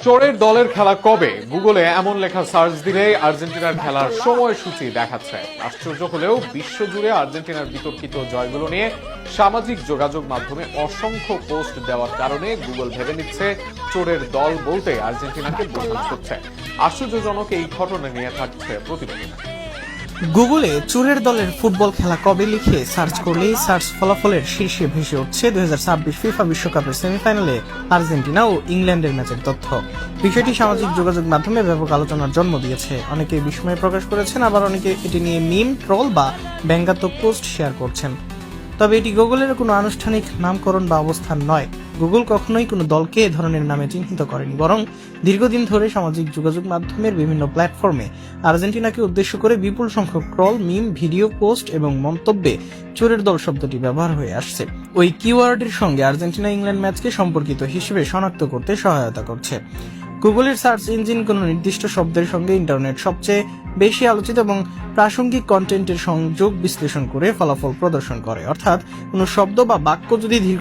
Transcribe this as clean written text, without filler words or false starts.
চোরের দলের খেলা কবে? গুগলে এমন লেখা সার্চ দিলে আর্জেন্টিনার খেলার সময়সূচি দেখাচ্ছে। আশ্চর্য হলেও বিশ্বজুড়ে আর্জেন্টিনার বিতর্কিত জয়গুলো নিয়ে সামাজিক যোগাযোগ মাধ্যমে অসংখ্য পোস্ট দেওয়ার কারণে গুগল ভেবে নিচ্ছে চোরের দল বলতে আর্জেন্টিনাকে বোঝানো হচ্ছে। আশ্চর্যজনক এই ঘটনা নিয়ে থাকছে প্রতিবেদন। গুগলে চোরের দলের ফুটবল খেলা কবে লিখে সার্চ করলেই সার্চ ফলাফলের শীর্ষে ভেসে উঠছে 2026 ফিফা বিশ্বকাপের সেমিফাইনালে আর্জেন্টিনা ও ইংল্যান্ডের ম্যাচের তথ্য। বিষয়টি সামাজিক যোগাযোগ মাধ্যমে ব্যাপক আলোচনার জন্ম দিয়েছে। অনেকে বিস্ময় প্রকাশ করেছেন, আবার অনেকে এটি নিয়ে মিম, ট্রল বা ব্যঙ্গাত্মক পোস্ট শেয়ার করছেন। তবে এটি গুগলের কোনো আনুষ্ঠানিক নামকরণ বা অবস্থান নয়। গুগল কখনোই কোনো দলকে এ ধরনের নামে চিহ্নিত করেনি, বরং দীর্ঘদিন ধরে সামাজিক যোগাযোগ মাধ্যমের বিভিন্ন প্ল্যাটফর্মে আর্জেন্টিনাকে উদ্দেশ্য করে বিপুল সংখ্যক ট্রল, মিম, ভিডিও পোস্ট এবং মন্তব্যে চোরের দল শব্দটি ব্যবহার হয়ে আসছে। ওই কিওয়ার্ডের সঙ্গে আর্জেন্টিনা ইংল্যান্ড ম্যাচকে সম্পর্কিত হিসেবে শনাক্ত করতে সহায়তা করছে। গুগলের সার্চ ইঞ্জিন কোনো নির্দিষ্ট শব্দের সঙ্গে ইন্টারনেট সবচেয়ে বেশি আলোচিত এবং প্রাসঙ্গিক কন্টেন্টের সংযোগ বিশ্লেষণ করে ফলাফল প্রদর্শন করে। অর্থাৎ কোনো শব্দ বা বাক্য যদি দীর্ঘ